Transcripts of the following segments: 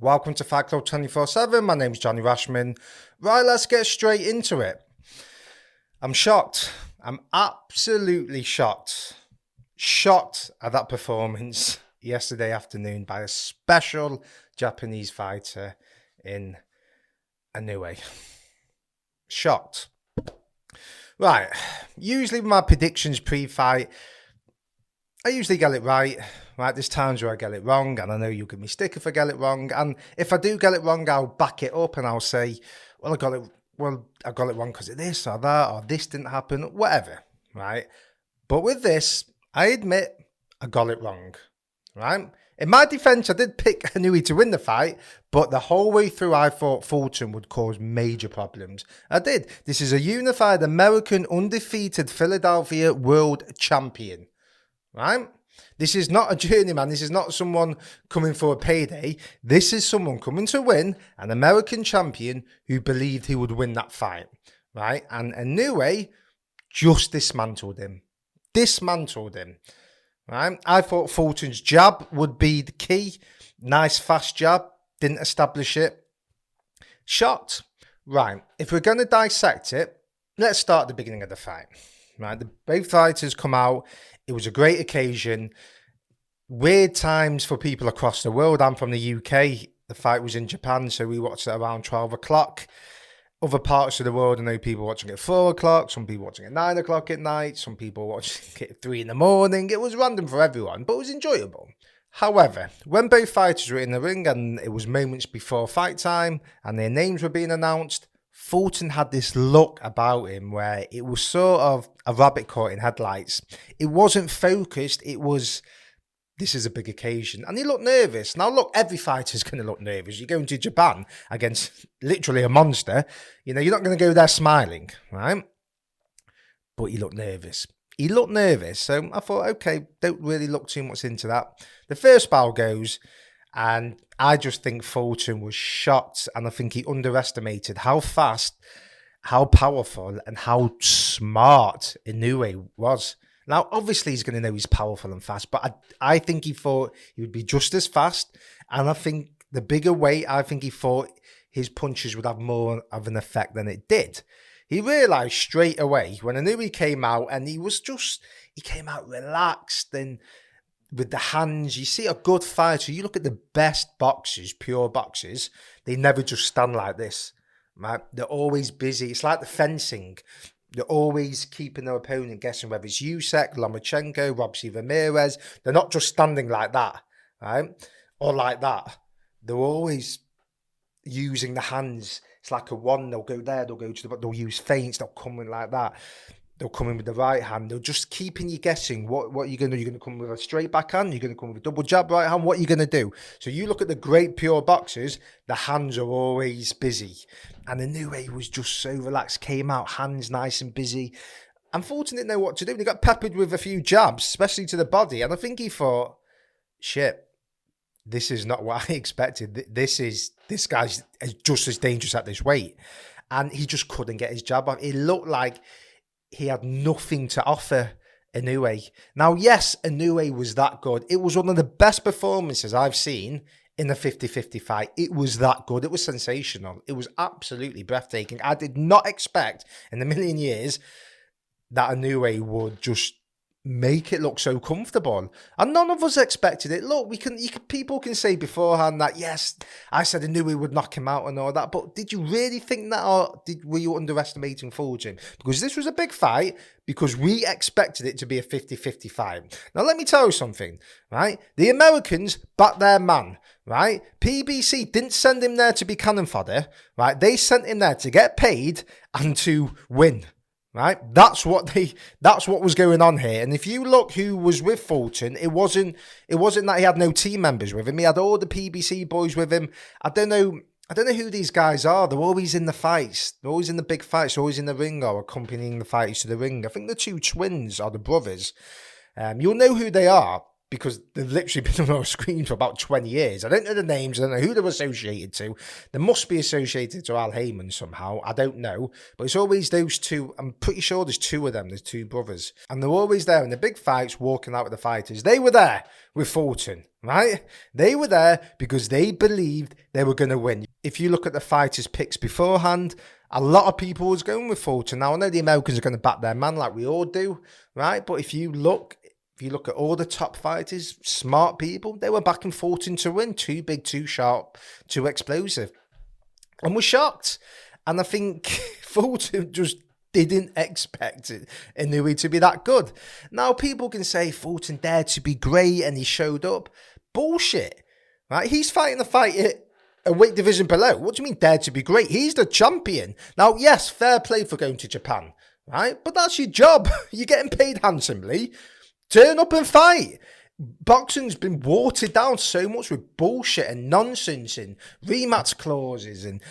Welcome to Fight Club 24/7. My name's Johnny Rashman. Right, let's get straight into it. I'm shocked. I'm absolutely shocked. Shocked at that performance yesterday afternoon by a special Japanese fighter in Inoue. Shocked. Right, usually my predictions pre-fight, I usually get it right. Right, there's times where I get it wrong, and I know you'll give me stick if I get it wrong. And if I do get it wrong, I'll back it up and I'll say, well, I got it wrong because of this or that, or this didn't happen, whatever. Right. But with this, I admit I got it wrong. Right. In my defense, I did pick Inoue to win the fight, but the whole way through, I thought Fulton would cause major problems. I did. This is a unified American undefeated Philadelphia world champion. Right? This is not a journeyman. This is not someone coming for a payday. This is someone coming to win, an American champion who believed he would win that fight. Right? And Inoue just dismantled him. Right? I thought Fulton's jab would be the key. Nice fast jab. Didn't establish it. Shocked. Right. If we're going to dissect it, let's start at the beginning of the fight. Right? Both fighters come out. It was a great occasion. Weird times for people across the world. I'm from the UK. The fight was in Japan, so we watched it around 12 o'clock. Other parts of the world, I know people watching it at 4 o'clock, some people watching it at 9 o'clock at night, some people watching it at 3 in the morning. It was random for everyone, but it was enjoyable. However, when both fighters were in the ring and it was moments before fight time and their names were being announced, Fulton had this look about him where it was sort of a rabbit caught in headlights. It wasn't focused. It was, this is a big occasion. And he looked nervous. Now, look, every fighter's going to look nervous. You're going to Japan against literally a monster. You know, you're not going to go there smiling, right? But he looked nervous. So I thought, okay, don't really look too much into that. The first bell goes, and I just think Fulton was shocked, and I think he underestimated how fast, how powerful, and how smart Inoue was. Now, obviously, he's going to know he's powerful and fast, but I think he thought he would be just as fast, and I think the bigger weight, I think he thought his punches would have more of an effect than it did. He realised straight away when Inoue came out, and he came out relaxed and with the hands. You see a good fighter, you look at the best boxers, pure boxers, they never just stand like this, right? They're always busy. It's like the fencing. They're always keeping their opponent guessing whether it's Usyk, Lomachenko, Robsy Ramirez. They're not just standing like that, right? Or like that. They're always using the hands. It's like a one. They'll go there, they'll use feints, they'll come in like that. They'll come in with the right hand. They're just keeping you guessing. What are you going to do? You're going to come with a straight backhand? You're going to come with a double jab right hand? What are you going to do? So you look at the great pure boxers, the hands are always busy. And Inoue was just so relaxed, came out, hands nice and busy. And Fulton didn't know what to do. They got peppered with a few jabs, especially to the body. And I think he thought, shit, this is not what I expected. This guy's just as dangerous at this weight. And he just couldn't get his jab off. It looked like he had nothing to offer Inoue. Now, yes, Inoue was that good. It was one of the best performances I've seen in a 50-50 fight. It was that good. It was sensational. It was absolutely breathtaking. I did not expect in a million years that Inoue would just make it look so comfortable, and none of us expected it. Look, people can say beforehand that yes, I said Inoue would knock him out and all that, but did you really think that, or were you underestimating Fulton? Because this was a big fight, because we expected it to be a 50-50 fight. Now let me tell you something, right? The Americans backed their man, right? PBC didn't send him there to be cannon fodder, right? They sent him there to get paid and to win. Right, that's what was going on here. And if you look who was with Fulton, it wasn't that he had no team members with him. He had all the PBC boys with him. I don't know who these guys are. They're always in the fights. They're always in the big fights. They're always in the ring or accompanying the fighters to the ring. I think the two twins are the brothers. You'll know who they are because they've literally been on our screen for about 20 years. I don't know the names. I don't know who they're associated to. They must be associated to Al Heyman somehow. I don't know. But it's always those two. I'm pretty sure there's two of them. There's two brothers. And they're always there in the big fights, walking out with the fighters. They were there with Fulton, right? They were there because they believed they were going to win. If you look at the fighters' picks beforehand, a lot of people was going with Fulton. Now, I know the Americans are going to back their man like we all do, right? But if you look at all the top fighters, smart people, they were backing Fulton to win. Too big, too sharp, too explosive. And we're shocked. And I think Fulton just didn't expect Inoue to be that good. Now, people can say Fulton dared to be great and he showed up. Bullshit, right? He's fighting the fight at a weight division below. What do you mean dared to be great? He's the champion. Now, yes, fair play for going to Japan, right? But that's your job. You're getting paid handsomely. Turn up and fight. Boxing's been watered down so much with bullshit and nonsense and rematch clauses and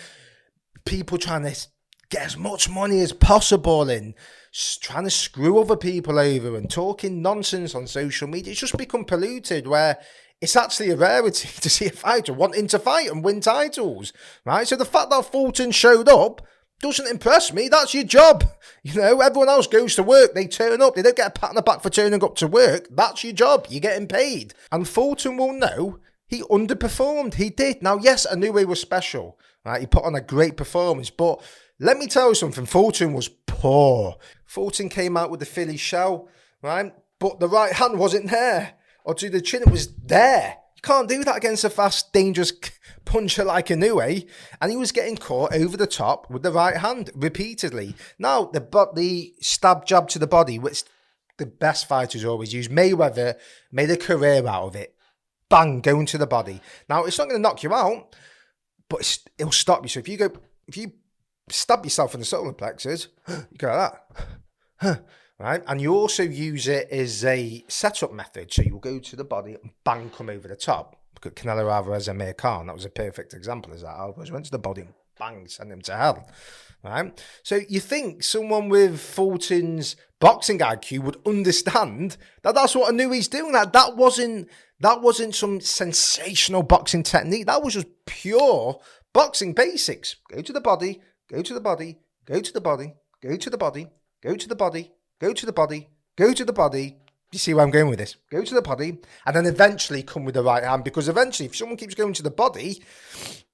people trying to get as much money as possible and trying to screw other people over and talking nonsense on social media. It's just become polluted where it's actually a rarity to see a fighter wanting to fight and win titles, right? So the fact that Fulton showed up doesn't impress me. That's your job. You know, everyone else goes to work. They turn up. They don't get a pat on the back for turning up to work. That's your job. You're getting paid. And Fulton will know he underperformed. He did. Now, yes, Inoue was special, right? He put on a great performance. But let me tell you something. Fulton was poor. Fulton came out with the Philly shell, right? But the right hand wasn't there. Or to the chin, it was there. You can't do that against a fast, dangerous puncher like Inoue. And he was getting caught over the top with the right hand repeatedly. Now, the stab jab to the body, which the best fighters always use. Mayweather made a career out of it. Bang, going to the body. Now, it's not going to knock you out, but it'll stop you. So if you stab yourself in the solar plexus, you go like that. Right, and you also use it as a setup method. So you'll go to the body and bang, come over the top. Look at Canelo Alvarez and Amir Khan. That was a perfect example of that. Alvarez went to the body and bang, sent him to hell. Right, so you think someone with Fulton's boxing IQ would understand that that's what Inoue's doing. That wasn't some sensational boxing technique. That was just pure boxing basics. Go to the body, go to the body, go to the body, go to the body, go to the body. Go to the body, go to the body. You see where I'm going with this? Go to the body and then eventually come with the right hand, because eventually if someone keeps going to the body,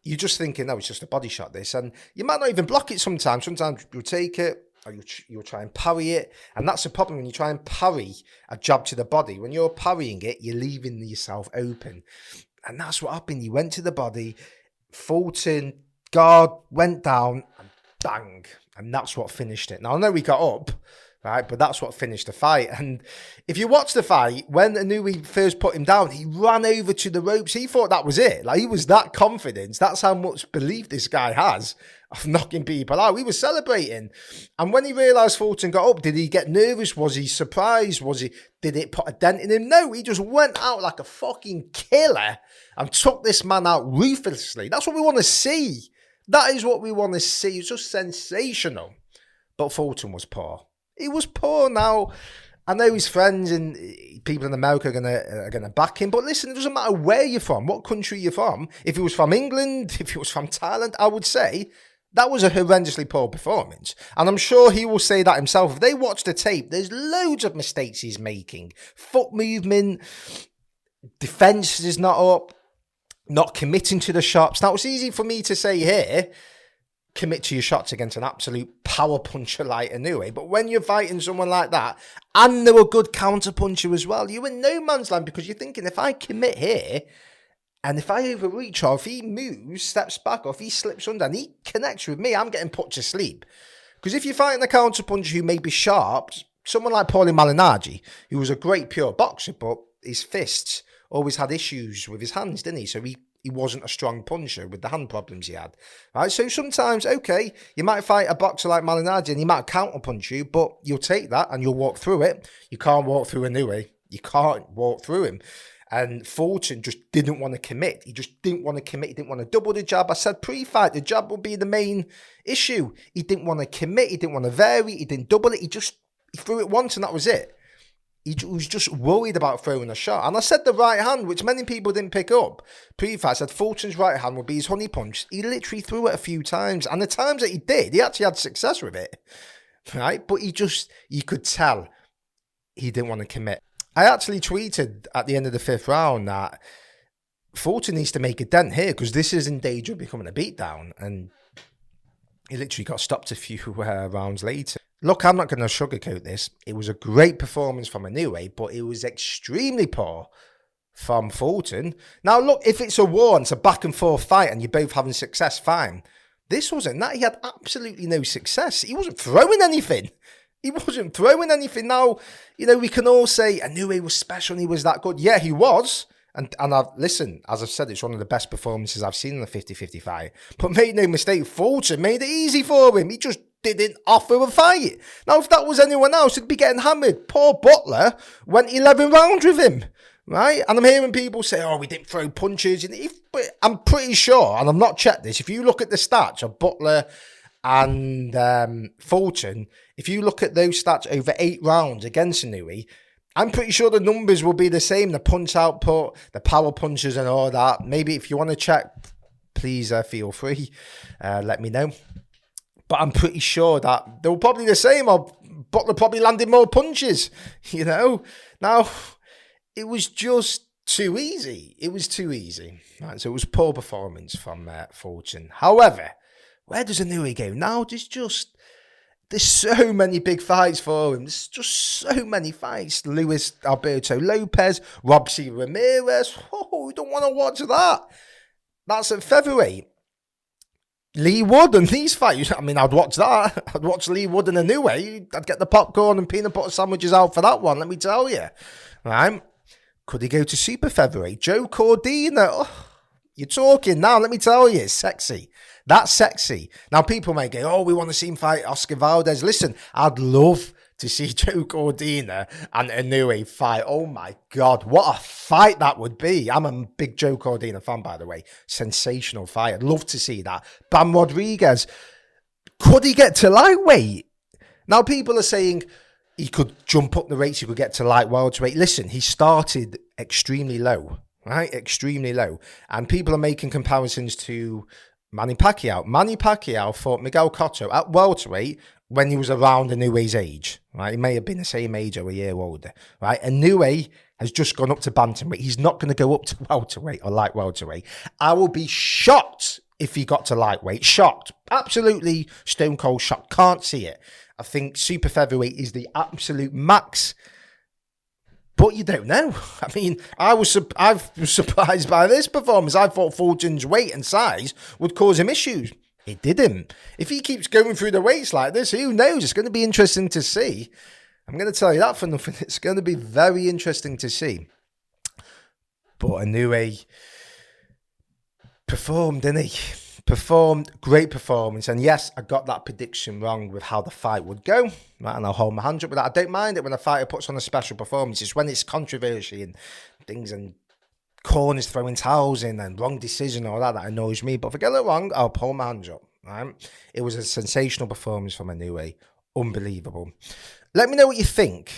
you're just thinking, no, it's just a body shot this. And you might not even block it sometimes. Sometimes you'll take it or you'll try and parry it. And that's the problem when you try and parry a jab to the body. When you're parrying it, you're leaving yourself open. And that's what happened. You went to the body, Fulton, guard went down and bang. And that's what finished it. Now, I know he got up, right? But that's what finished the fight. And if you watch the fight, when Inoue first put him down, he ran over to the ropes. He thought that was it. Like, he was that confident. That's how much belief this guy has of knocking people out. He was celebrating. And when he realised Fulton got up, did he get nervous? Was he surprised? Did it put a dent in him? No, he just went out like a fucking killer and took this man out ruthlessly. That's what we want to see. That is what we want to see. It's just sensational. But Fulton was poor. He was poor. Now, I know his friends and people in America are gonna back him, but listen, it doesn't matter where you're from, what country you're from. If he was from England, if he was from Thailand, I would say that was a horrendously poor performance. And I'm sure he will say that himself. If they watch the tape, there's loads of mistakes he's making. Foot movement, defense is not up, not committing to the shots. Now, it's easy for me to say here, commit to your shots against an absolute power puncher like Inoue. But when you're fighting someone like that, and they're a good counter puncher as well, you're in no man's land, because you're thinking, if I commit here, and if I overreach, or if he moves, steps back, or if he slips under and he connects with me, I'm getting put to sleep. Because if you're fighting a counter puncher who may be sharp, someone like Paulie Malignaggi, who was a great pure boxer, but his fists always had issues with his hands, didn't he? So he wasn't a strong puncher with the hand problems he had. Right? So sometimes, okay, you might fight a boxer like Malignaggi and he might counter-punch you, but you'll take that and you'll walk through it. You can't walk through Inoue. You can't walk through him. And Fulton just didn't want to commit. He just didn't want to commit. He didn't want to double the jab. I said pre-fight, the jab would be the main issue. He didn't want to commit. He didn't want to vary. He didn't double it. He threw it once and that was it. He was just worried about throwing a shot. And I said the right hand, which many people didn't pick up. Pre-fight, I said Fulton's right hand would be his honey punch. He literally threw it a few times. And the times that he did, he actually had success with it. Right? But you could tell he didn't want to commit. I actually tweeted at the end of the 5th round that Fulton needs to make a dent here because this is in danger of becoming a beatdown. And he literally got stopped a few rounds later. Look, I'm not going to sugarcoat this. It was a great performance from Inoue, but it was extremely poor from Fulton. Now, look, if it's a war and it's a back and forth fight and you're both having success, fine. This wasn't that. He had absolutely no success. He wasn't throwing anything. Now, we can all say Inoue was special and he was that good. Yeah, he was. And listen, as I've said, it's one of the best performances I've seen in the 50-50 fight. But make no mistake, Fulton made it easy for him. He just didn't offer a fight. Now, if that was anyone else, he'd be getting hammered. Poor Butler went 11 rounds with him, right? And I'm hearing people say, oh, we didn't throw punches. But I'm pretty sure, and I've not checked this, if you look at the stats of Butler and Fulton, if you look at those stats over 8 rounds against Inoue, I'm pretty sure the numbers will be the same. The punch output, the power punches and all that. Maybe if you want to check, please feel free. Let me know. But I'm pretty sure that they were probably the same, or Butler probably landed more punches, Now, it was just too easy. Right, so it was poor performance from Fulton. However, where does Inoue go now? There's so many big fights for him. There's just so many fights. Luis Alberto Lopez, Robsy Ramirez. Oh, we don't want to watch that. That's at featherweight. Lee Wood and these fights. I mean, I'd watch that. I'd watch Lee Wood and Inoue. I'd get the popcorn and peanut butter sandwiches out for that one, let me tell you. Right? Could he go to super featherweight? Joe Cordina. Oh, you're talking now, let me tell you. It's sexy. That's sexy. Now, people may go, oh, we want to see him fight Oscar Valdez. Listen, I'd love to see Joe Cordina and Inoue fight. Oh, my God. What a fight that would be. I'm a big Joe Cordina fan, by the way. Sensational fight. I'd love to see that. Bam Rodriguez. Could he get to lightweight? Now, people are saying he could jump up the rates. He could get to light welterweight. Listen, he started extremely low, right? Extremely low. And people are making comparisons to Manny Pacquiao. Manny Pacquiao fought Miguel Cotto at welterweight when he was around Inoue's age, right? He may have been the same age or a year older, right? Inoue has just gone up to bantamweight. He's not going to go up to welterweight or light welterweight. I will be shocked if he got to lightweight. Shocked. Absolutely stone cold shocked. Can't see it. I think super featherweight is the absolute max. But you don't know. I mean, I was surprised by this performance. I thought Fulton's weight and size would cause him issues. It didn't. If he keeps going through the weights like this, who knows? It's going to be interesting to see. I'm going to tell you that for nothing. It's going to be very interesting to see. But Inoue performed, didn't he? Great performance. And yes, I got that prediction wrong with how the fight would go. Right, and I'll hold my hands up with that. I don't mind it when a fighter puts on a special performance. It's when it's controversy and things and corners throwing towels in and wrong decision or that annoys me. But if I get it wrong, I'll pull my hands up. Right? It was a sensational performance from Inoue. Unbelievable. Let me know what you think.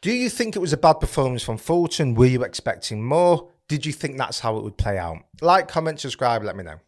Do you think it was a bad performance from Fulton? Were you expecting more? Did you think that's how it would play out? Like, comment, subscribe, let me know.